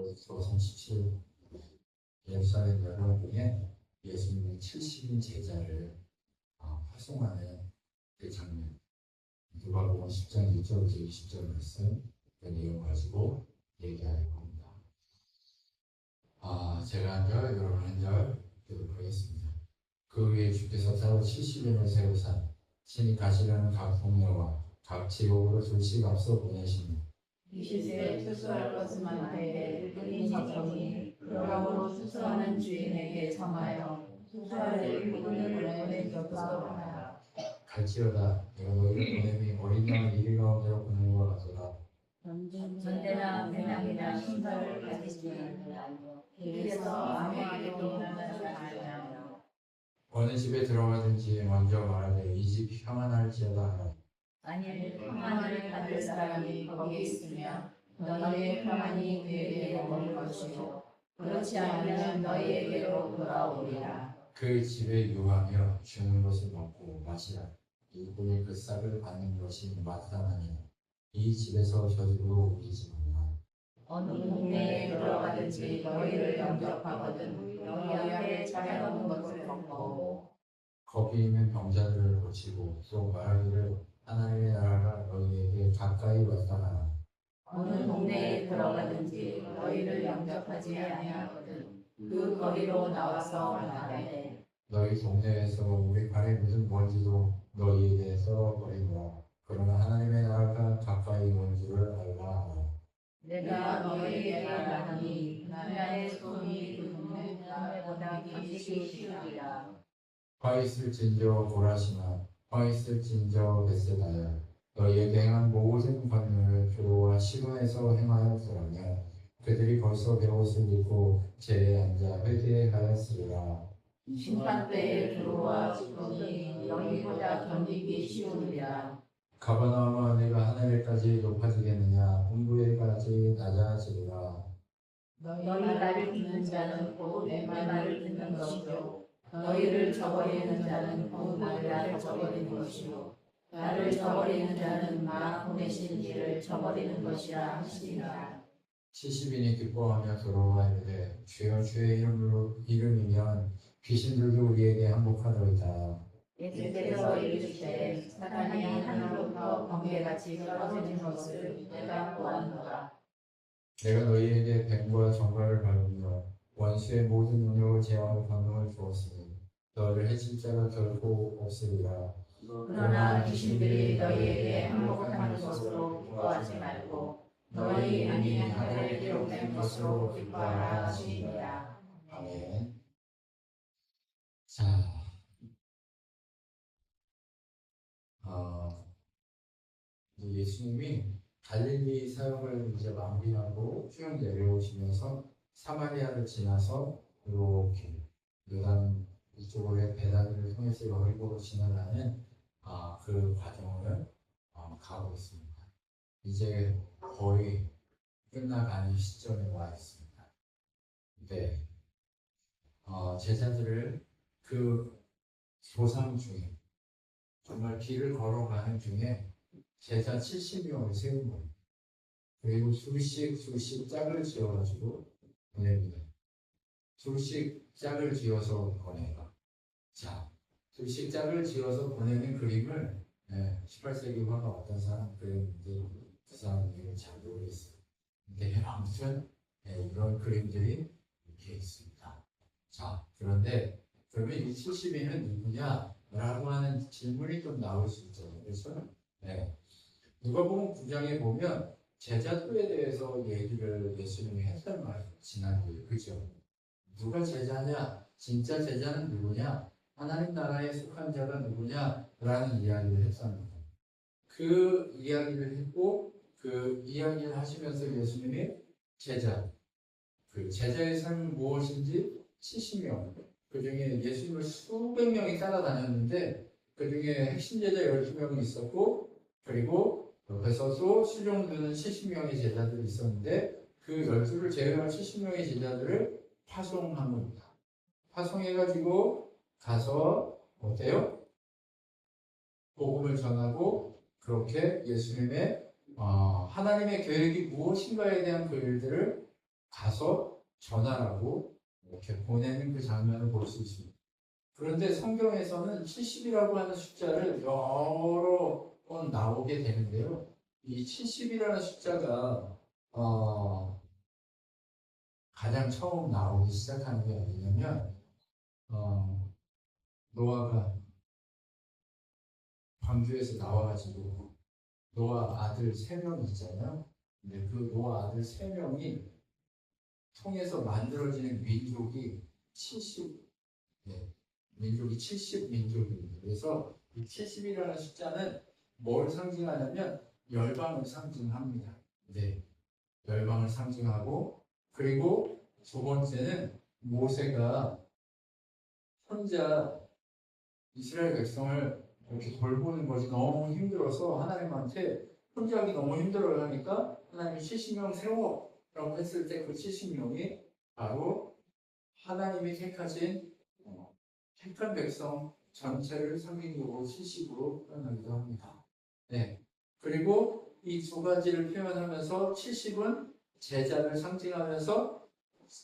조선 17 예루살렘 여러 중에 예수님의 70인 제자를 파송하는 그 장면, 누가복음 10장 1절부터 20절 말씀, 그 내용 가지고 얘기할 겁니다. 제가 한 절, 여러분 한 절 읽도록 하겠습니다. 그 위에 주께서 따로 70인을 세우사 친히 가시려는 각 동네와 각 지역으로 둘씩 앞서 보내시니 이 시대에 추수할 것은 많되 뿐인지 적으니 그러므로 추수하는 주인에게 청하여 추수할 일꾼을 보내는 것도 하라. 갈지어다 내가 너희를 보냄이 어린 양을 이리 가운데로 보내는 것 같도다. 전대나 배낭이나 신발을 가지지 않으며 길에서 아무에게도 말하지 말며 어느 집에 들어가든지 먼저 말하되 이 집 평안할지어다 하라. 아니 평안을 받을 사람이 거기 있으며 너희의 평안이 그에게 머물 것이요 그렇지 않으면 너희에게로 돌아오리라. 그 집에 유하며 주는 것을 먹고 마시라. 일꾼이 그 싹을 받는 것이 마땅하니 이 집에서 저주로 우기지 말라. 어느 동네에 들어가든지 너희를 영접하거든 너희 앞에 차려놓은 것을 먹고 거기 있는 병자들을 고치고 또 말하기를 하나님의 나라가 너희에게 가까이 왔다 하라. 어느 동네에 들어가든지 너희를 영접하지 아니하거든 그 거리로 나와서 말하되 너희 동네에서 우리 발에 묻은 먼지도 너희에게 썰어버리노라. 그러나 하나님의 나라가 가까이 온 줄을 알라 하라. 내가 너희에게 말하니 나의 손이 그 동네보다 길이 쉬우리라. 화 있을진저 고라시나 화 있을진저 벳세다야 너희에게 행한 모든 권능을 두로와 시돈에서 행하였더라면 그들이 벌써 베옷을 입고 제에 앉아 회개하였으리라. 심판 때에 두로와 시돈이 너희보다 견디기 쉬우리라. 가버나움아 내가 하늘에까지 높아지겠느냐 음부에까지 낮아지리라. 너희 말을 듣는 자는 곧 내 말을 듣는 것이요 너희를 저버리는 자는 곧 나를 저버리는 것이요 나를 저버리는 자는 나 보내신 이를 저버리는 것이라 하시니라. 70인이 기뻐하며 들어와 이르되 주여 주의 이름이면 귀신들도 우리에게 항복하더이다. 예수께서 이르시되 사단이 하늘로부터 번개같이 떨어지는 것을 내가 보았노라. 내가 너희에게 뱀과 정갈을 밟으며 원수의 모든 능력을 제어하는 권능을 주었으니 너를 해칠 자가 결코 없으리라. 그러나 귀신들이 너희에게 항복하는 것으로 기뻐하지 말고 너희 안이 하늘에 기록된 것으로 기뻐하라 하시니라. 아멘. 자, 예수님이 갈릴리 사역을 이제 마무리하고 쭉 내려오시면서 사마리아를 지나서 이렇게 요단 이쪽으로 배단위를 통해서 여리고로 지나가는 그 과정을 가고 있습니다. 이제 거의 끝나가는 시점에 와 있습니다. 네, 제자들을 그 조상 중에 정말 길을 걸어가는 중에 제자 70명을 세운 거예요. 그리고 수씩 짝을 지어가지고 보냅니다. 수씩 짝을 지어서 보내가. 자, 수씩 짝을 지어서 보내는 그림을 18세기 화가 어떤 사람 그렸는데 그 사람 이름을 잘 모르겠어요. 근데 아무튼 이런 그림들이 이렇게 있습니다. 자, 그런데 그러면 이 70인은 누구냐? 라고 하는 질문이 좀 나올 수 있잖아요. 그래서 누가복음 9장에 보면 제자들에 대해서 얘기를 예수님이 했단 말이에요. 지난주에. 그죠? 누가 제자냐? 진짜 제자는 누구냐? 하나님 나라에 속한 자가 누구냐? 라는 이야기를 했습니다. 그 이야기를 했고 그 이야기를 하시면서 예수님이 그 제자의 삶은 무엇인지 70명 그 중에 예수님을 수백 명이 따라다녔는데 그 중에 핵심 제자 12명이 있었고 그리고 옆에서 또 실종을 두는 70명의 제자들이 있었는데 그 12를 제외한 70명의 제자들을 파송한 겁니다. 파송해가지고 가서 어때요? 복음을 전하고 그렇게 예수님의 하나님의 계획이 무엇인가에 대한 그 일들을 가서 전하라고 이렇게 보내는 그 장면을 볼 수 있습니다. 그런데 성경에서는 70이라고 하는 숫자를 여러 번 나오게 되는데요. 이 70이라는 숫자가 가장 처음 나오기 시작하는 게 어디냐면 노아가 광주에서 나와가지고 노아 아들 3명 있잖아요. 근데 그 노아 아들 3명이 통해서 만들어지는 민족이 70, 네, 민족이 70민족입니다. 그래서 이 70이라는 숫자는 뭘 상징하냐면 열방을 상징합니다. 네, 열방을 상징하고, 그리고 두 번째는 모세가 혼자 이스라엘 백성을 이렇게 돌보는 것이 너무 힘들어서 하나님한테 혼자 하기 너무 힘들어요 하니까 하나님이 70명 세워라고 했을 때 그 70명이 바로 하나님이 택하신 택한 백성 전체를 상징적으로 70으로 표현하기도 합니다. 네. 그리고 이 두 가지를 표현하면서 70은 제자를 상징하면서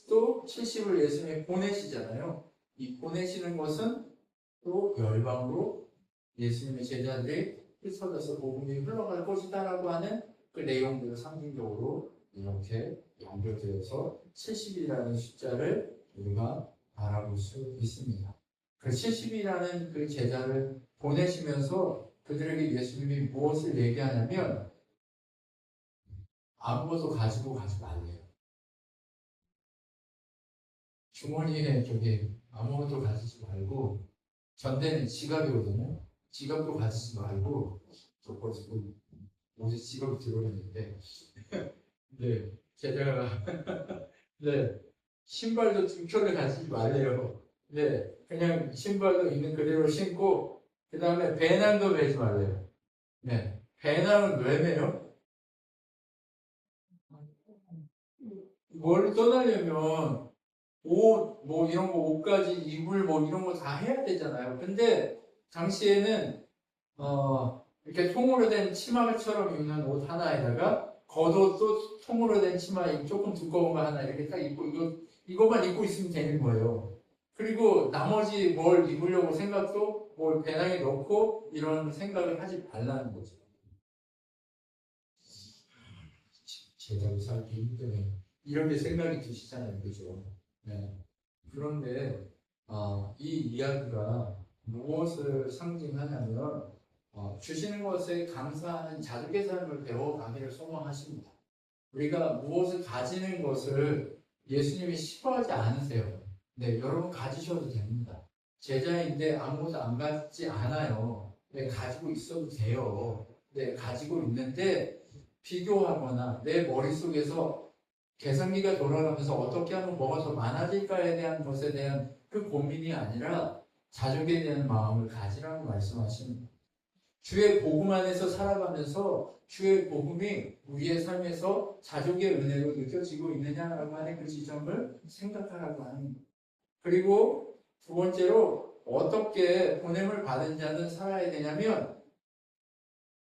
또 70을 예수님이 보내시잖아요. 이 보내시는 것은 또 열방으로 예수님의 제자들이 흩어져서 복음이 흘러갈 것이다라고 하는 그 내용들을 상징적으로 이렇게 연결되어서 70이라는 숫자를 우리가 알아볼 수 있습니다. 그 70이라는 그 제자를 보내시면서 그들에게 예수님이 무엇을 얘기하냐면 아무것도 가지고 가지 말래요. 주머니에 저기 아무것도 가지지 말고 전대는 지갑이거든요. 지갑도 가지지 말고 저 지금 옷에 지갑이 들어있는데 네 제자가 네 신발도 2켤레 가지지 말래요. 네 그냥 신발도 있는 그대로 신고 그 다음에 배낭도 매지 말래요. 네 배낭은 왜 매요? 뭘 떠나려면 옷, 뭐 이런 거 옷까지 이불 뭐 이런 거 다 해야 되잖아요. 근데 당시에는 이렇게 통으로 된 치마처럼 입는 옷 하나에다가 겉옷도 통으로 된 치마 조금 두꺼운 거 하나 이렇게 딱 입고 이거만 입고 있으면 되는 거예요. 그리고 나머지 뭘 입으려고 생각도 뭘 배낭에 넣고 이런 생각을 하지 말라는 거죠. 제대로 살기 힘드네. 이렇게 생각이 드시잖아요. 그죠? 네. 그런데 이 이야기가 무엇을 상징하냐면 주시는 것에 감사하는 자족의 삶을 배워가기를 소망하십니다. 우리가 무엇을 가지는 것을 예수님이 싫어하지 않으세요. 네, 여러분 가지셔도 됩니다. 제자인데 아무것도 안 가지지 않아요. 네, 가지고 있어도 돼요. 네, 가지고 있는데 비교하거나 내 머릿속에서 계산기가 돌아가면서 어떻게 하면 뭐가 더 많아질까에 대한 것에 대한 그 고민이 아니라 자족에 대한 마음을 가지라고 말씀하십니다. 주의 복음 안에서 살아가면서 주의 복음이 우리의 삶에서 자족의 은혜로 느껴지고 있느냐라고 하는 그 지점을 생각하라고 합니다. 그리고 두 번째로 어떻게 보냄을 받은 자는 살아야 되냐면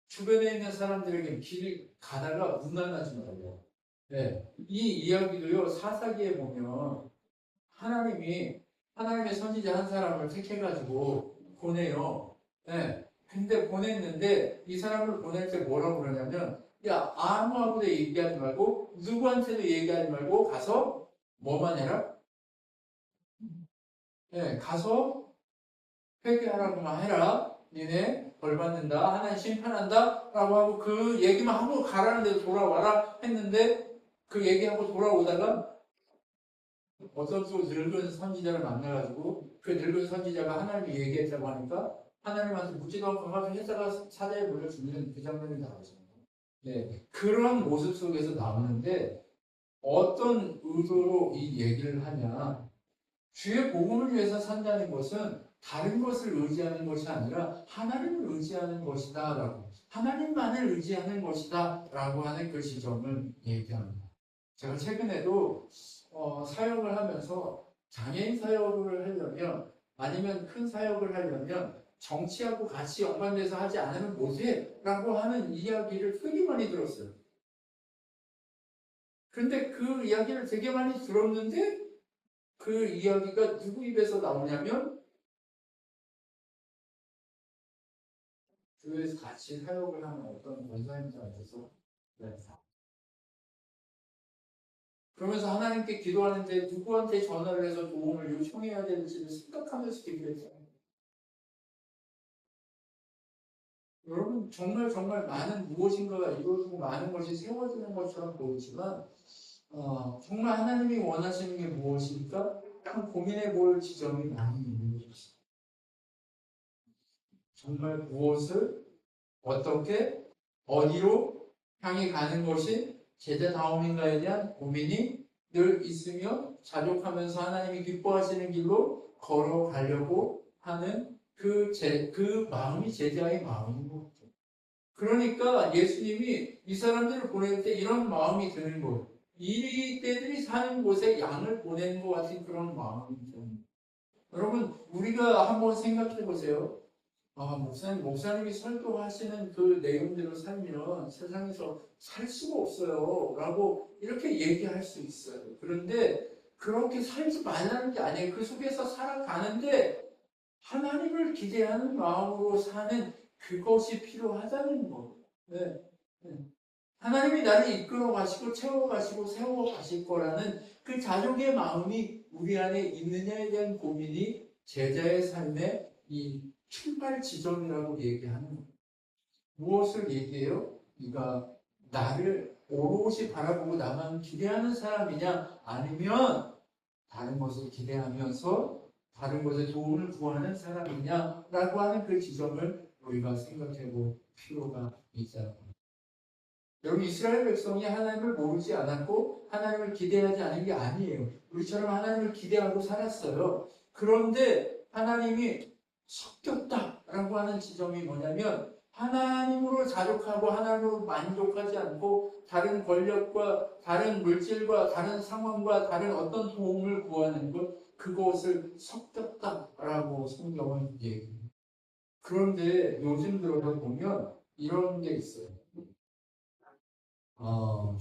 주변에 있는 사람들에게 길 가다가 무난하지 말아요. 네. 이 이야기도요, 사사기에 보면 하나님의 선지자 한 사람을 택해가지고 보내요. 네. 근데 보냈는데 이 사람을 보낼 때 뭐라고 그러냐면 야, 아무하고도 얘기하지 말고 누구한테도 얘기하지 말고 가서 뭐만 해라? 네. 가서 회개하라고만 해라. 니네 벌 받는다. 하나님 심판한다. 라고 하고 그 얘기만 하고 가라는 데도 돌아와라 했는데 그 얘기하고 돌아오다가 어떤 또 늙은 선지자를 만나가지고 그 늙은 선지자가 하나님이 얘기했다고 하니까 하나님한테 묻지도 않고 가서 회사가 사자에 물려 죽는 그 장면이 나오죠. 네, 그런 모습 속에서 나오는데 어떤 의도로 이 얘기를 하냐? 주의 복음을 위해서 산다는 것은 다른 것을 의지하는 것이 아니라 하나님을 의지하는 것이다라고 하나님만을 의지하는 것이다라고 하는 그 지점을 얘기합니다. 제가 최근에도 사역을 하면서 장애인 사역을 하려면 아니면 큰 사역을 하려면 정치하고 같이 연관돼서 하지 않으면 못해 라고 하는 이야기를 되게 많이 들었어요. 그런데 그 이야기를 되게 많이 들었는데 그 이야기가 누구 입에서 나오냐면 교회에서 같이 사역을 하는 어떤 권사님들한테서. 네. 그러면서 하나님께 기도하는데 누구한테 전화를 해서 도움을 요청해야 될지를 생각하면서 기도했어요. 여러분 정말 정말 많은 무엇인가가 이루어지고 많은 것이 세워지는 것처럼 보이지만 정말 하나님이 원하시는 게 무엇일까? 참 고민해 볼 지점이 많이 있는 것입니다. 정말 무엇을 어떻게 어디로 향해 가는 것이 제자다움인가에 대한 고민이 늘 있으며 자족하면서 하나님이 기뻐하시는 길로 걸어가려고 하는 그 마음이 제자의 마음인 것 같아요. 그러니까 예수님이 이 사람들을 보낼 때 이런 마음이 드는 거예요. 이 때들이 사는 곳에 양을 보내는 것 같은 그런 마음이죠. 여러분, 우리가 한번 생각해 보세요. 목사님이 설교하시는 그 내용대로 살면 세상에서 살 수가 없어요. 라고 이렇게 얘기할 수 있어요. 그런데 그렇게 살지 말라는 게 아니에요. 그 속에서 살아가는데 하나님을 기대하는 마음으로 사는 그것이 필요하다는 거예요. 네. 네. 하나님이 나를 이끌어 가시고 채워 가시고 세워 가실 거라는 그 자족의 마음이 우리 안에 있느냐에 대한 고민이 제자의 삶의 이 출발 지점이라고 얘기하는 거예요. 무엇을 얘기해요? 네가 나를 오롯이 바라보고 나만 기대하는 사람이냐? 아니면 다른 것을 기대하면서 다른 것에 도움을 구하는 사람이냐라고 하는 그 지점을 우리가 생각해 볼 필요가 있어요. 여러분, 이스라엘 백성이 하나님을 모르지 않았고 하나님을 기대하지 않은 게 아니에요. 우리처럼 하나님을 기대하고 살았어요. 그런데 하나님이 섞였다라고 하는 지점이 뭐냐면 하나님으로 자족하고 하나님으로 만족하지 않고 다른 권력과 다른 물질과 다른 상황과 다른 어떤 도움을 구하는 것, 그것을 섞였다라고 성경은 얘기해요. 그런데 요즘 들어서 보면 이런 게 있어요.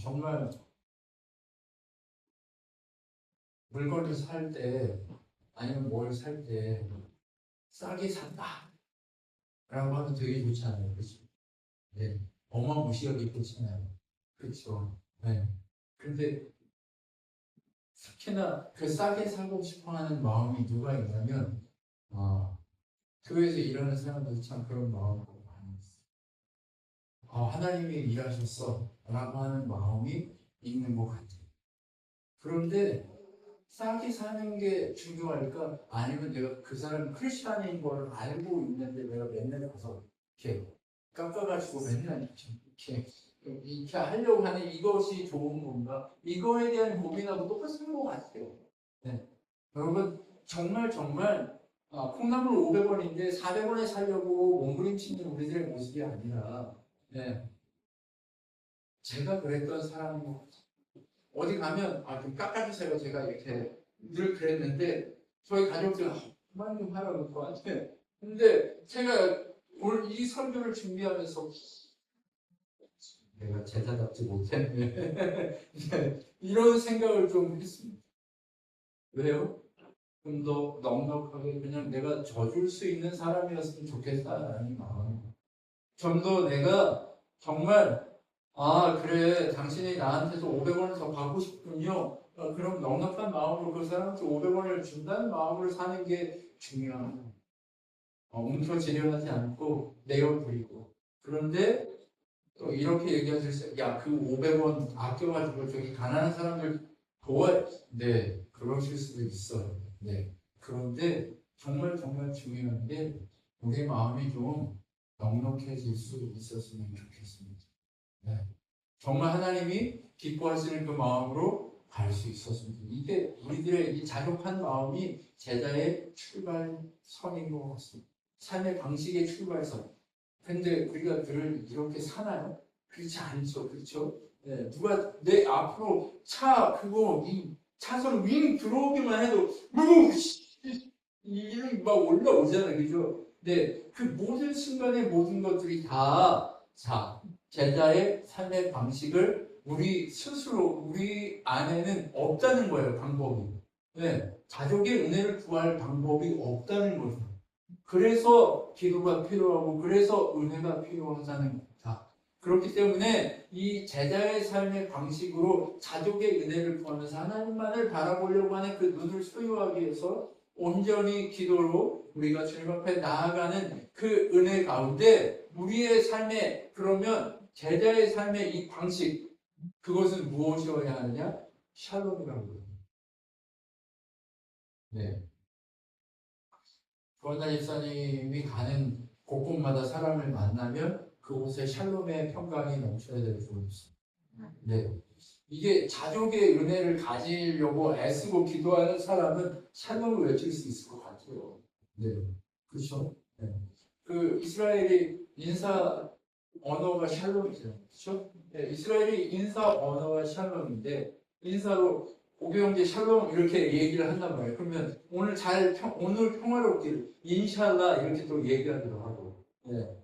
정말 물건을 살 때 아니면 뭘 살 때 싸게 산다 라고 하면 되게 좋잖아요. 그렇죠? 네. 어마무시하게 좋잖아요. 그렇죠? 네. 근데 특히나 그 싸게 사고 싶어 하는 마음이 누가 있냐면 교회에서 일하는 사람들이 참 그런 마음이 많이 있어요. 하나님이 일하셨어 라고 하는 마음이 있는 것 같아요. 그런데 싸게 사는 게 중요할까? 아니면 내가 그 사람이 크리스찬인 걸 알고 있는데 내가 맨날 가서 이렇게 깎아가지고 맨날 이렇게 하려고 하는 이것이 좋은 건가? 이거에 대한 고민하고 똑같은 것 같아요. 네. 여러분, 정말 정말 콩나물 500원인데 400원에 살려고 몸부림치는 우리들의 모습이 아니라 제가 그랬던 사람인 것 같아요. 어디 가면 좀 깎아주세요. 제가 이렇게 늘 그랬는데 저희 가족들 그만 좀 하라고 저한테. 근데 제가 오늘 이 설교를 준비하면서 내가 제자답지 못했네. 이런 생각을 좀 했습니다. 왜요? 좀 더 넉넉하게 그냥 내가 져줄 수 있는 사람이었으면 좋겠다라는 마음. 좀 더 내가 정말 그래 당신이 나한테서 500원을 더 받고 싶군요. 그럼 넉넉한 마음으로 그 사람한테 500원을 준다는 마음으로 사는 게 중요합니다. 움켜쥐려하지 않고 내어드리고. 그런데 또 이렇게 얘기하실 수, 그 500원 아껴가지고 저기 가난한 사람들 도와. 네, 그러실 수도 있어요. 네. 그런데 정말 정말 중요한 게 우리 마음이 좀 넉넉해질 수 있었으면 좋겠습니다. 네. 정말 하나님이 기뻐하시는 그 마음으로 갈 수 있었습니다. 이게 우리들의 이 자족한 마음이 제자의 출발선인 것 같습니다. 삶의 방식의 출발선. 근데 우리가 늘 이렇게 사나요? 그렇지 않죠. 그렇죠? 네, 누가 내 앞으로 이 차선 윙 들어오기만 해도 이름 막 올라오잖아요. 그죠? 네, 그 모든 순간의 모든 것들이 다 제자의 삶의 방식을 우리 스스로 우리 안에는 없다는 거예요, 방법이. 네, 자족의 은혜를 구할 방법이 없다는 거죠. 그래서 기도가 필요하고 그래서 은혜가 필요하다는 겁니다. 그렇기 때문에 이 제자의 삶의 방식으로 자족의 은혜를 구하면서 하나님만을 바라보려고 하는 그 눈을 소유하기 위해서 온전히 기도로 우리가 주님 앞에 나아가는 그 은혜 가운데 우리의 삶에 그러면 제자의 삶의 이 방식 그것은 무엇이어야 하느냐? 샬롬이라고 합니다. 네. 구원자 집사님이 가는 곳곳마다 사람을 만나면 그곳에 샬롬의 평강이 넘쳐야 될 줄 믿습니다. 네. 이게 자족의 은혜를 가지려고 애쓰고 기도하는 사람은 샬롬을 외칠 수 있을 것 같아요. 네. 그렇죠? 네. 그 이스라엘이 인사 언어가 샬롬이잖아요. 그렇죠? 네. 이스라엘이 인사 언어가 샬롬인데 인사로 오병제 샬롬 이렇게 얘기를 한단 말이에요. 그러면 오늘 오늘 평화롭기를 인샬라 이렇게 또 얘기하기도 하고, 네.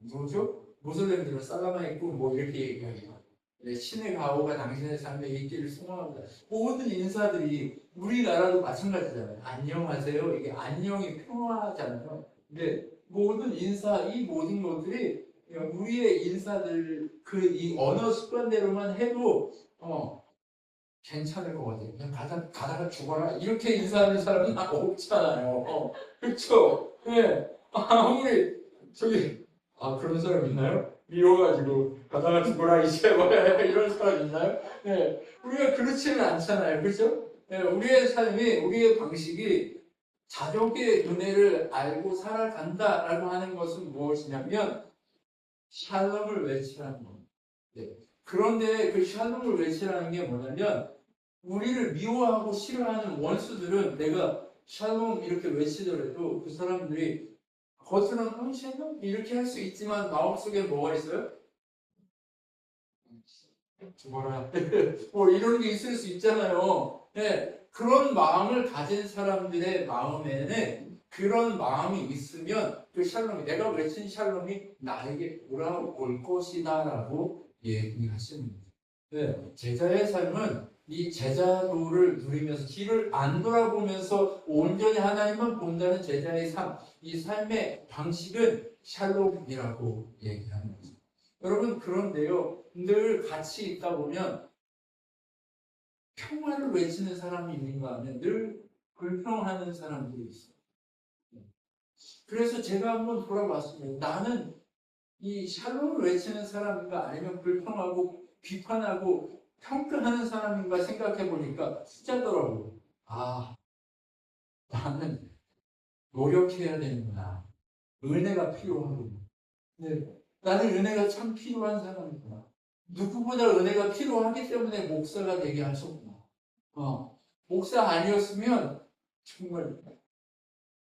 뭐죠? 모슬렘들은 살라마 있고 뭐 이렇게 얘기하기도 하고, 네. 신의 가호가 당신의 삶에 있기를 소망합니다. 모든 인사들이 우리나라도 마찬가지잖아요. 안녕하세요. 이게 안녕이 평화잖아요. 근데 모든 인사 이 모든 것들이 우리의 인사들 이 언어 습관대로만 해도 괜찮을 것 같아요. 그냥 가다가 죽어라. 이렇게 인사하는 사람은 없잖아요. 그렇죠? 네. 아무리, 그런 사람 있나요? 미워가지고, 가다가 죽어라, 이제 뭐야. 이런 사람 있나요? 네. 우리가 그렇지는 않잖아요. 그렇죠? 네. 우리의 삶이, 우리의 방식이 자족의 은혜를 알고 살아간다라고 하는 것은 무엇이냐면, 샬롬을 외치라는 겁니다. 네. 그런데 그 샬롬을 외치라는 게 뭐냐면 우리를 미워하고 싫어하는 원수들은 내가 샬롬 이렇게 외치더라도 그 사람들이 겉으로는 샬롬 이렇게 할 수 있지만 마음속에 뭐가 있어요? 죽어라 뭐 이런 게 있을 수 있잖아요. 네. 그런 마음을 가진 사람들의 마음에는 그런 마음이 있으면 그 샬롬이 내가 외친 샬롬이 나에게 돌아올 것이다 라고 얘기하시는 거예요. 네. 제자의 삶은 이 제자도를 누리면서 길을 안 돌아보면서 온전히 하나님만 본다는 제자의 삶, 이 삶의 방식은 샬롬이라고 얘기하는 거죠. 여러분 그런데요, 늘 같이 있다 보면 평화를 외치는 사람이 있는가 하면 늘 불평하는 사람들이 있어요. 그래서 제가 한번 돌아봤습니다. 나는 이 샬롬을 외치는 사람인가 아니면 불평하고 비판하고 평가하는 사람인가 생각해 보니까 숫자더라고요. 나는 노력해야 되는구나. 은혜가 필요하구나. 네. 나는 은혜가 참 필요한 사람이구나. 누구보다 은혜가 필요하기 때문에 목사가 되게 하셨구나. 목사 아니었으면 정말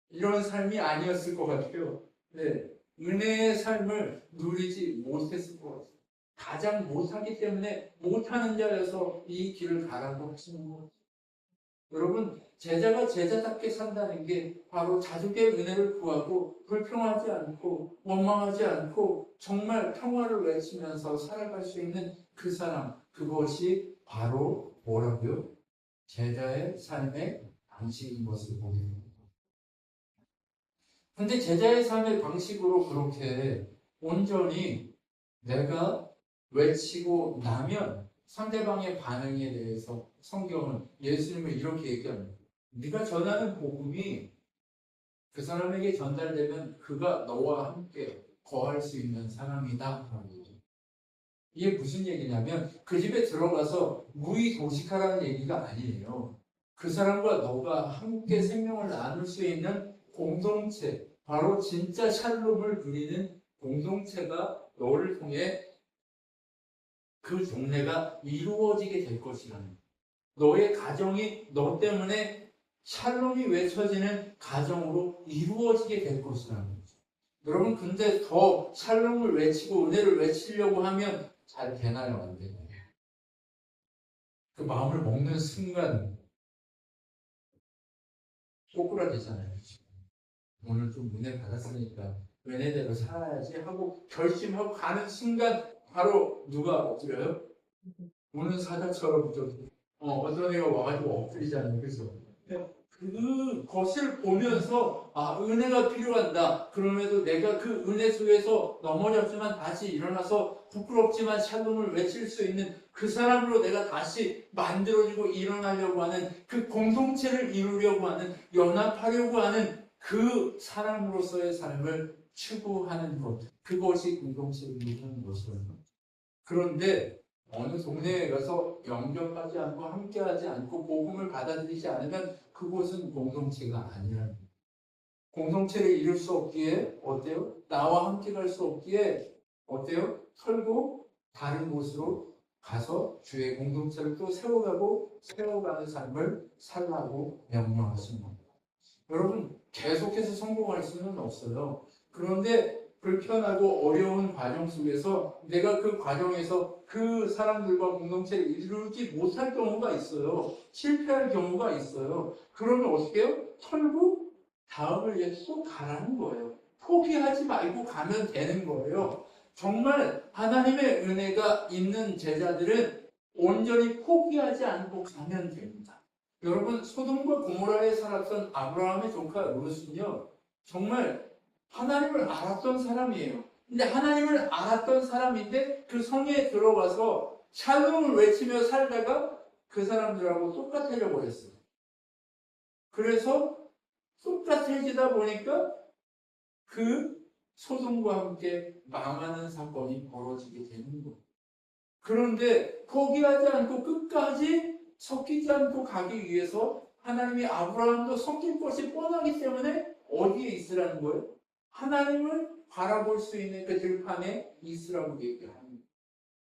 이런 삶이 아니었을 것 같아요. 네. 은혜의 삶을 누리지 못했을 것 같아요. 가장 못하기 때문에 못하는 자여서 이 길을 가라고 하시는 거죠. 여러분, 제자가 제자답게 산다는 게 바로 자족의 은혜를 구하고 불평하지 않고 원망하지 않고 정말 평화를 외치면서 살아갈 수 있는 그 사람, 그것이 바로 뭐라고요? 제자의 삶의 방식인 것을 보게 됩니다. 근데 제자의 삶의 방식으로 그렇게 온전히 내가 외치고 나면 상대방의 반응에 대해서 성경은 예수님을 이렇게 얘기합니다. 네가 전하는 복음이 그 사람에게 전달되면 그가 너와 함께 거할 수 있는 사람이다. 이게 무슨 얘기냐면 그 집에 들어가서 무의도식하라는 얘기가 아니에요. 그 사람과 너가 함께 생명을 나눌 수 있는 공동체, 바로 진짜 샬롬을 누리는 공동체가 너를 통해 그 동네가 이루어지게 될 것이라는 거예요. 너의 가정이 너 때문에 샬롬이 외쳐지는 가정으로 이루어지게 될 것이라는 거죠. 여러분 근데 더 샬롬을 외치고 은혜를 외치려고 하면 잘 되나요? 안 되나요? 그 마음을 먹는 순간 꼬꾸라지잖아요. 오늘 좀 은혜 받았으니까 은혜대로 살아야지 하고 결심하고 가는 순간 바로 누가 엎드려요? 우는 사자처럼 좀 어떤 애가 와가지고 엎드리잖아요. 그죠? 그것을 보면서 은혜가 필요한다. 그럼에도 내가 그 은혜 속에서 넘어졌지만 다시 일어나서 부끄럽지만 샬롬을 외칠 수 있는 그 사람으로 내가 다시 만들어지고 일어나려고 하는 그 공동체를 이루려고 하는 연합하려고 하는 그 사람으로서의 삶을 추구하는 것. 그것이 공동체를 이루는 것이거든요. 그런데 어느 동네에 가서 영접하지 않고 함께하지 않고 복음을 받아들이지 않으면 그곳은 공동체가 아니라는 거예요. 공동체를 이룰 수 없기에 어때요? 나와 함께 갈 수 없기에 어때요? 털고 다른 곳으로 가서 주의 공동체를 또 세워가는 삶을 살라고 명령하신 겁니다. 여러분 계속해서 성공할 수는 없어요. 그런데 불편하고 어려운 과정 속에서 내가 그 과정에서 그 사람들과 공동체를 이루지 못할 경우가 있어요. 실패할 경우가 있어요. 그러면 어떻게 해요? 털고 다음을 위해서 또 가라는 거예요. 포기하지 말고 가면 되는 거예요. 정말 하나님의 은혜가 있는 제자들은 온전히 포기하지 않고 가면 됩니다. 여러분 소돔과 고모라에 살았던 아브라함의 조카 롯은요 정말 하나님을 알았던 사람이에요. 근데 하나님을 알았던 사람인데 그 성에 들어가서 샬롬을 외치며 살다가 그 사람들하고 똑같아져 버렸어요. 그래서 똑같아지다 보니까 그 소돔과 함께 망하는 사건이 벌어지게 되는 거예요. 그런데 포기하지 않고 끝까지 섞이지 않고 가기 위해서 하나님이 아브라함도 섞일 것이 뻔하기 때문에 어디에 있으라는 거예요? 하나님을 바라볼 수 있는 그 들판에 있으라고 얘기합니다.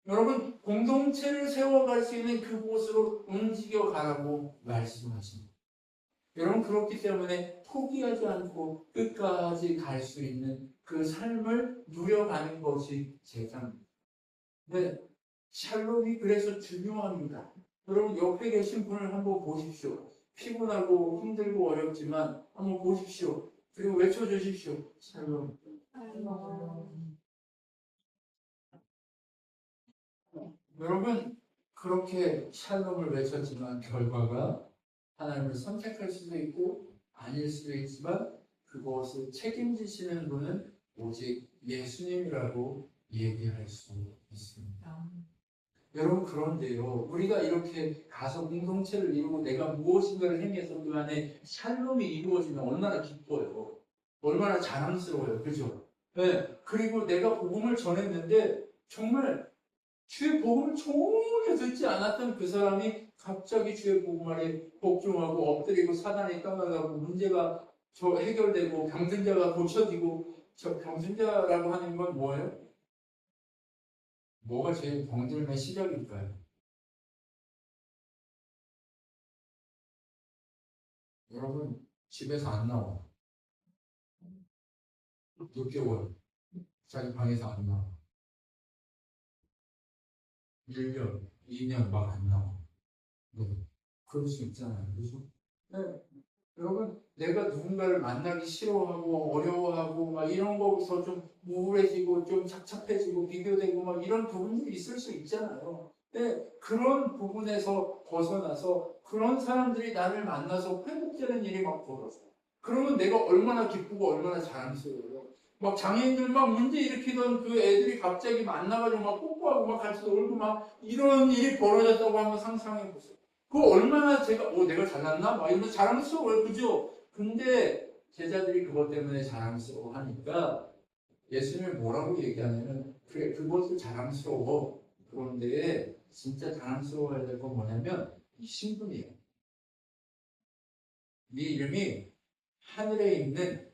여러분 공동체를 세워갈 수 있는 그곳으로 움직여 가라고 말씀하십니다. 여러분 그렇기 때문에 포기하지 않고 끝까지 갈 수 있는 그 삶을 누려가는 것이 제자입니다. 네, 샬롬이 그래서 중요합니다. 여러분 옆에 계신 분을 한번 보십시오. 피곤하고 힘들고 어렵지만 한번 보십시오. 그리고 외쳐주십시오. 샬롬. 여러분 그렇게 샬롬을 외쳤지만 결과가 하나님을 선택할 수도 있고 아닐 수도 있지만 그것을 책임지시는 분은 오직 예수님이라고 얘기할 수 있습니다. 여러분 그런데요 우리가 이렇게 가서 공동체를 이루고 내가 무엇인가를 행해서 그 안에 샬롬이 이루어지면 얼마나 기뻐요. 얼마나 자랑스러워요. 그죠? 네. 그리고 내가 복음을 전했는데 정말 주의 복음을 전혀 듣지 않았던 그 사람이 갑자기 주의 복음 안에 복종하고 엎드리고 사단이 떠나가고 문제가 해결되고 병든 자가 고쳐지고 저 병든 자라고 하는 건 뭐예요? 뭐가 제일 병들면 시작일까요? 여러분 집에서 안 나와. 6개월 자기 방에서 안 나와. 1년, 2년 막 안 나와. 네. 그럴 수 있잖아요. 그죠? 네. 여러분, 내가 누군가를 만나기 싫어하고 어려워하고 막 이런 거부터 좀 우울해지고 좀 착잡해지고 비교되고 막 이런 부분들이 있을 수 있잖아요. 네. 그런 부분에서 벗어나서 그런 사람들이 나를 만나서 회복되는 일이 막 벌어져. 그러면 내가 얼마나 기쁘고 얼마나 자랑스러워요. 막 장애인들 막 문제 일으키던 그 애들이 갑자기 만나가지고 막 뽀뽀하고 막 같이 놀고 막 이런 일이 벌어졌다고 한번 상상해 보세요. 그거 얼마나 내가 잘났나? 막 이러면 자랑스러워요. 그죠? 근데 제자들이 그것 때문에 자랑스러워 하니까 예수님이 뭐라고 얘기하냐면, 그래, 그것도 자랑스러워. 그런데 진짜 자랑스러워야 될 건 뭐냐면, 이 신분이에요. 네 이름이 하늘에 있는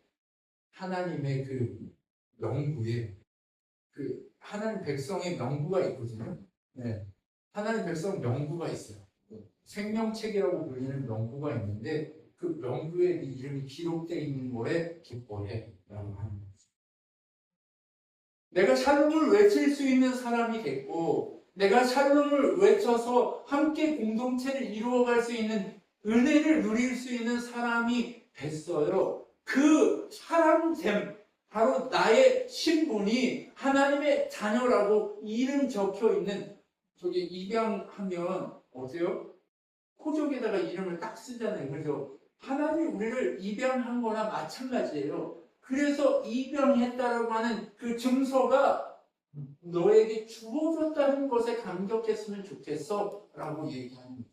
하나님의 그 명부에, 그 하나님 백성의 명부가 있거든요. 네. 하나님 백성 명부가 있어요. 생명책이라고 불리는 명부가 있는데 그 명부에 네 이름이 기록되어 있는 거에 기뻐해 라고 하는 거죠. 내가 샬롬을 외칠 수 있는 사람이 됐고 내가 샬롬을 외쳐서 함께 공동체를 이루어갈 수 있는 은혜를 누릴 수 있는 사람이 됐어요. 그 사람됨, 바로 나의 신분이 하나님의 자녀라고 이름 적혀 있는 저기 입양하면 어때요? 호적에다가 이름을 딱 쓰잖아요. 그래서 하나님이 우리를 입양한 거나 마찬가지예요. 그래서 입양했다라고 하는 그 증서가 너에게 주어졌다는 것에 감격했으면 좋겠어 라고 얘기하는 거예요.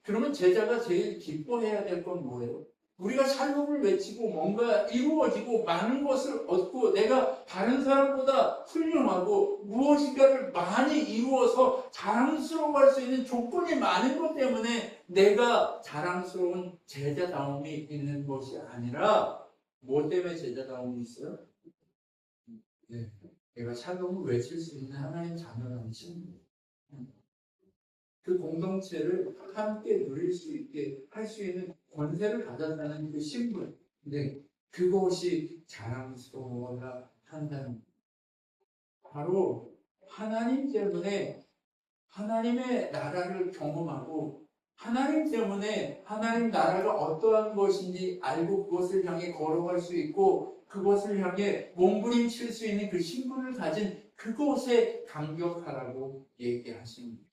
그러면 제자가 제일 기뻐해야 될 건 뭐예요? 우리가 샬롬을 외치고 뭔가 이루어지고 많은 것을 얻고 내가 다른 사람보다 훌륭하고 무엇인가를 많이 이루어서 자랑스러워할 수 있는 조건이 많은 것 때문에 내가 자랑스러운 제자다움이 있는 것이 아니라 뭐 때문에 제자다움이 있어요? 네. 내가 샬롬을 외칠 수 있는 하나님 자녀라는 친구. 그 공동체를 함께 누릴 수 있게 할 수 있는 권세를 가졌다는 그 신분. 근데 그것이 자랑스러워야 한다는 바로 하나님 때문에 하나님의 나라를 경험하고 하나님 때문에 하나님 나라가 어떠한 것인지 알고 그것을 향해 걸어갈 수 있고 그것을 향해 몸부림칠 수 있는 그 신분을 가진 그것에 감격하라고 얘기하십니다.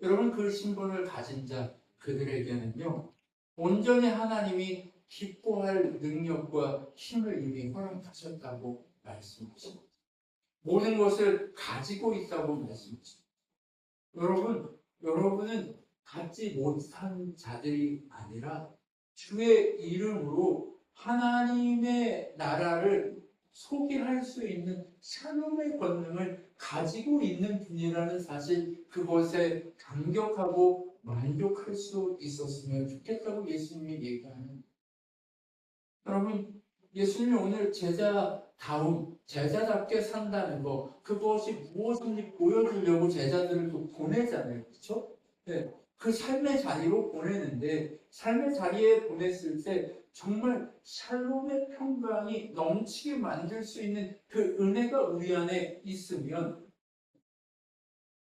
여러분 그 신분을 가진 자 그들에게는요 온전히 하나님이 기뻐할 능력과 힘을 이미 허락하셨다고 말씀하십니다. 모든 것을 가지고 있다고 말씀하십니다. 여러분은 갖지 못한 자들이 아니라 주의 이름으로 하나님의 나라를 소개할 수 있는 샬롬의 권능을 가지고 있는 분이라는 사실, 그것에 감격하고 만족할 수 있었으면 좋겠다고 예수님이 얘기하는. 여러분, 예수님이 오늘 제자답게 산다는 거, 그것이 무엇인지 보여주려고 제자들을 또 보내잖아요. 그렇죠? 네. 그 삶의 자리로 보내는데, 삶의 자리에 보냈을 때 정말 샬롬의 평강이 넘치게 만들 수 있는 그 은혜가 우리 안에 있으면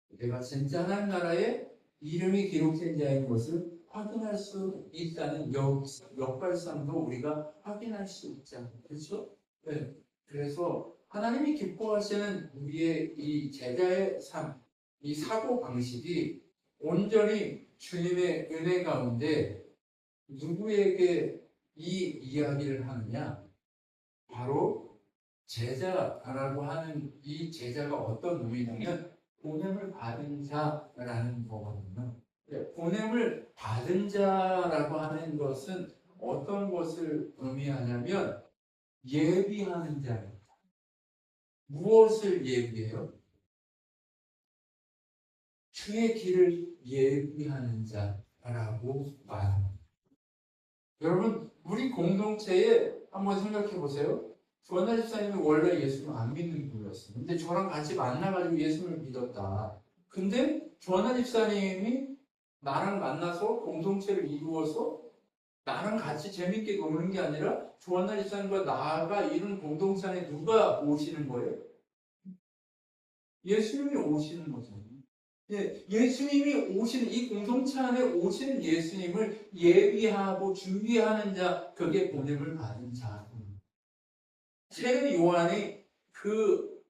내가 진짜 하나님 나라에 이름이 기록된 자인 것을 확인할 수 있다는 역발상도 우리가 확인할 수 있잖아요. 그렇죠? 네. 그래서 하나님이 기뻐하시는 우리의 이 제자의 삶, 이 사고 방식이 온전히 주님의 은혜 가운데 누구에게 이 이야기를 하느냐? 바로 제자라고 하는 이 제자가 어떤 의미냐면 보냄을 받은 자라는 거거든요. 보냄을 받은 자라고 하는 것은 어떤 것을 의미하냐면 예비하는 자입니다. 무엇을 예비해요? 주의 길을 예비하는 자라고 말합니다. 여러분, 우리 공동체에 한번 생각해 보세요. 조한나 집사님이 원래 예수를 안 믿는 분이었어요. 근데 저랑 같이 만나가지고 예수를 믿었다. 근데 조한나 집사님이 나랑 만나서 공동체를 이루어서 나랑 같이 재밌게 노는 게 아니라 조한나 집사님과 나가 이룬 공동체 안에 누가 오시는 거예요? 예수님이 오시는 거잖아요. 예, 예수님이 오시는 이 공동체 안에 오시는 예수님을 예비하고 준비하는 자, 그게 보냄을 받은 자. 세례 요한이 그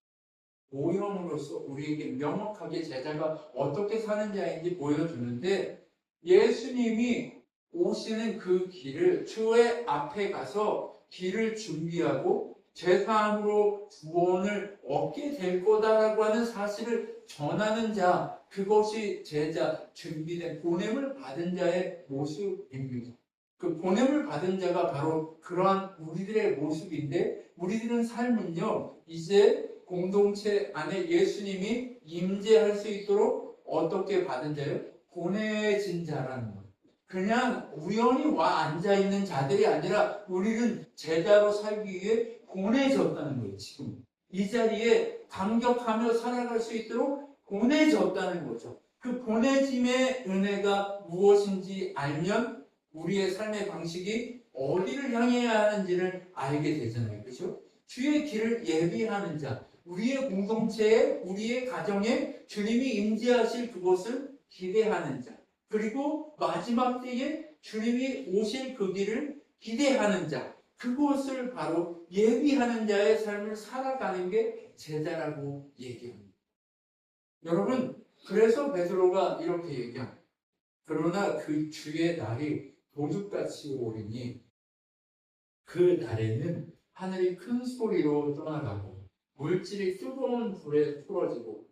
모형으로서 우리에게 명확하게 제자가 어떻게 사는 자인지 보여주는데 예수님이 오시는 그 길을 주의 앞에 가서 길을 준비하고 제사함으로 구원을 얻게 될 거다라고 하는 사실을 전하는 자, 그것이 제자, 준비된 보냄을 받은 자의 모습입니다. 그 보냄을 받은 자가 바로 그러한 우리들의 모습인데 우리들은 삶은요 이제 공동체 안에 예수님이 임재할 수 있도록 어떻게 받은 자예요? 보내진 자라는 거예요. 그냥 우연히 와 앉아있는 자들이 아니라 우리는 제자로 살기 위해 보내졌다는 거예요. 지금 이 자리에 감격하며 살아갈 수 있도록 보내졌다는 거죠. 그 보내짐의 은혜가 무엇인지 알면 우리의 삶의 방식이 어디를 향해야 하는지를 알게 되잖아요. 그렇죠? 주의 길을 예비하는 자, 우리의 공동체에, 우리의 가정에 주님이 임재하실 그곳을 기대하는 자, 그리고 마지막 때에 주님이 오실 그 길을 기대하는 자, 그것을 바로 예비하는 자의 삶을 살아가는 게 제자라고 얘기합니다. 여러분, 그래서 베드로가 이렇게 얘기합니다. 그러나 그 주의 날이 도둑같이 오리니 그 날에는 하늘이 큰 소리로 떠나가고 물질이 뜨거운 불에 풀어지고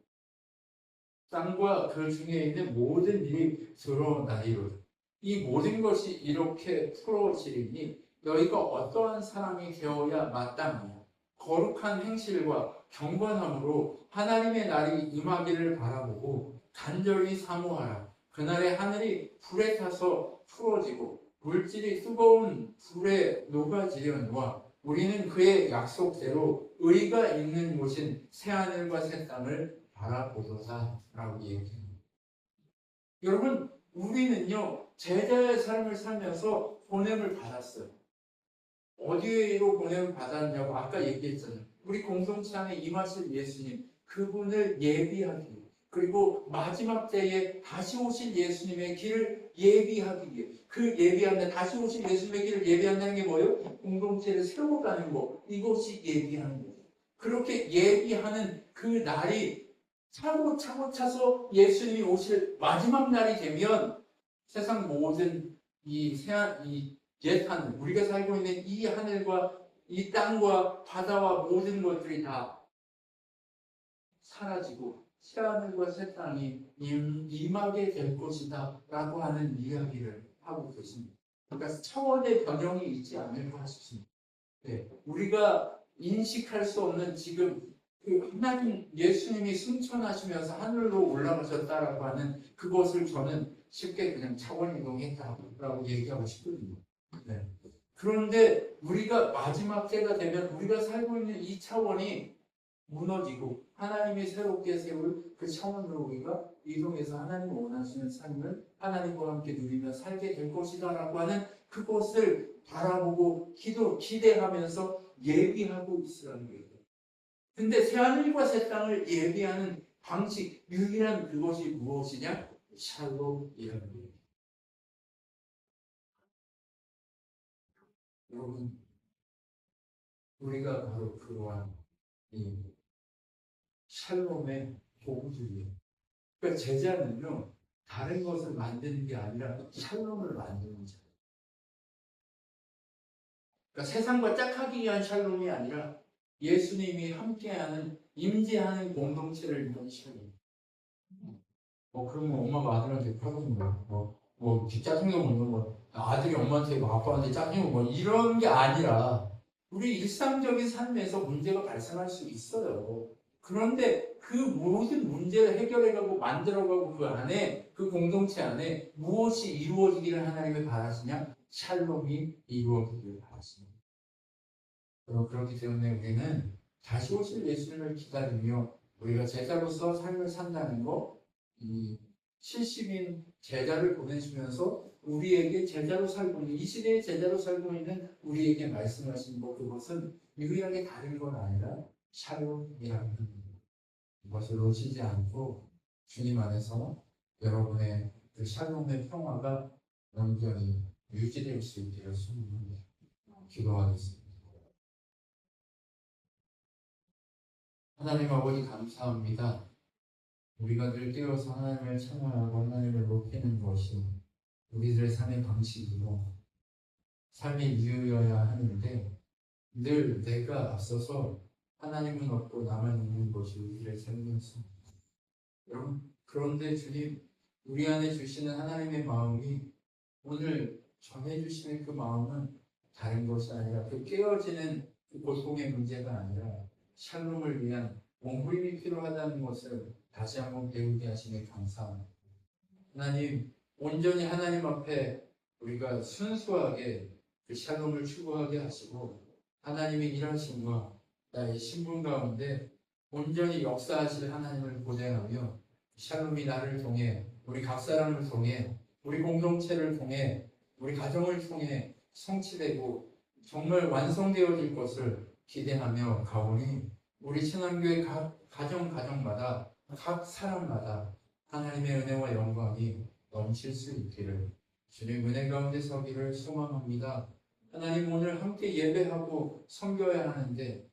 땅과 그 중에 있는 모든 일이 드러나리로다. 이 모든 것이 이렇게 풀어지리니 너희가 어떠한 사람이 되어야 마땅하냐. 거룩한 행실과 경건함으로 하나님의 날이 임하기를 바라보고 간절히 사모하라. 그날에 하늘이 불에 타서 풀어지고 물질이 뜨거운 불에 녹아지려니와 우리는 그의 약속대로 의가 있는 곳인 새하늘과 새 땅을 바라보도다라고 얘기합니다. 여러분, 우리는요 제자의 삶을 살면서 보냄을 받았어요. 어디로 보냄을 받았냐고 아까 얘기했잖아요. 우리 공동체 안에 임하실 예수님, 그분을 예비하기 위해, 그리고 마지막 때에 다시 오실 예수님의 길을 예비하기 위해, 그 예비한다, 다시 오실 예수님의 길을 예비한다는 게 뭐예요? 공동체를 세워가는 거, 이것이 예비하는 거예요. 그렇게 예비하는 그 날이 차고 차서 예수님이 오실 마지막 날이 되면 세상 모든 이 옛 하늘, 우리가 살고 있는 이 하늘과 이 땅과 바다와 모든 것들이 다 사라지고 새 하늘과 새 땅이 임하게 될 것이다 라고 하는 이야기를 하고 계십니다. 그러니까 차원의 변형이 있지 않을까 싶습니다. 네, 우리가 인식할 수 없는 지금 그 하나님 예수님이 승천하시면서 하늘로 올라가셨다라고 하는 그것을 저는 쉽게 그냥 차원 이동했다라고 얘기하고 싶거든요. 네. 그런데 우리가 마지막 때가 되면 우리가 살고 있는 이 차원이 무너지고 하나님이 새롭게 세울 그 차원으로 우리가 이동해서 하나님이 원하시는 삶을 하나님과 함께 누리며 살게 될 것이다라고 하는 그것을 바라보고 기대하면서 예비하고 있으라는 거예요. 근데 새하늘과 새 땅을 예비하는 방식, 유일한 그것이 무엇이냐? 샬롬이라는 거예요. 여러분, 우리가 바로 그러한 이 샬롬의 도구들이에요. 그러니까 제자는요, 다른 것을 만드는 게 아니라 샬롬을 만드는 자. 그러니까 세상과 짝하기 위한 샬롬이 아니라 예수님이 함께하는, 임재하는 공동체를 위한 샬롬. 그러면 엄마가 아들한테 퍼주는 거야. 짜증내고 있는 거. 아들이 엄마한테, 아빠한테 짜증내고 이런 게 아니라 우리 일상적인 삶에서 문제가 발생할 수 있어요. 그런데 그 모든 문제를 해결해가고 만들어가고 그 안에, 그 공동체 안에 무엇이 이루어지기를 하나님이 바라시냐? 샬롬이 이루어지기를 바라십니다. 그렇기 때문에 우리는 다시 오실 예수님을 기다리며 우리가 제자로서 삶을 산다는 거, 이 70인 제자를 보내시면서 우리에게 제자로 살고 있는, 이 시대의 제자로 살고 있는 우리에게 말씀하신 그것은 유일하게 다른 건 아니라 샬롬이라는 것을 놓치지 않고 주님 안에서 여러분의 그 샬롬의 평화가 온전히 유지될 수 있기를 기도하겠습니다. 하나님 아버지 감사합니다. 우리가 늘 깨어서 하나님을 찬양하고 하나님을 높이는 것이 우리들의 삶의 방식이고 삶의 이유여야 하는데 늘 내가 앞서서 하나님은 없고 나만 있는 것이 우리들의 삶이었습니다. 여러분, 그런데 주님, 우리 안에 주시는 하나님의 마음이 오늘 전해주시는 그 마음은 다른 것이 아니라 그 깨어지는 그 고통의 문제가 아니라 샬롬을 위한 몸부림이 필요하다는 것을 다시 한번 배우게 하시니 감사합니다. 하나님, 온전히 하나님 앞에 우리가 순수하게 그 샬롬을 추구하게 하시고 하나님의 일하심과 나의 신분 가운데 온전히 역사하실 하나님을 고대하며 샬롬이 나를 통해 우리 각 사람을 통해 우리 공동체를 통해 우리 가정을 통해 성취되고 정말 완성되어질 것을 기대하며 가오니 우리 신앙교회 각 가정마다 각 사람마다 하나님의 은혜와 영광이 넘칠 수 있기를 주님 은혜 가운데 서기를 소망합니다. 하나님, 오늘 함께 예배하고 섬겨야 하는데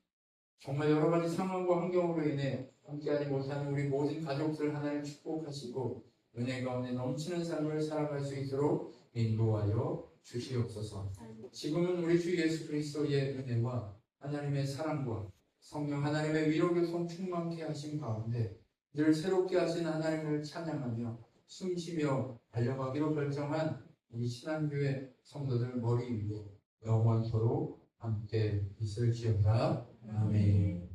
정말 여러 가지 상황과 환경으로 인해 함께하지 못하는 우리 모든 가족들 하나님 축복하시고 은혜 가운데 넘치는 삶을 살아갈 수 있도록 인도하여 주시옵소서. 지금은 우리 주 예수 그리스도의 은혜와 하나님의 사랑과 성령 하나님의 위로 교통 충만케 하신 가운데 늘 새롭게 하신 하나님을 찬양하며 숨쉬며 달려가기로 결정한 우리 신앙교회 성도들 머리 위에 영원토록 함께 있을지어다. 아멘.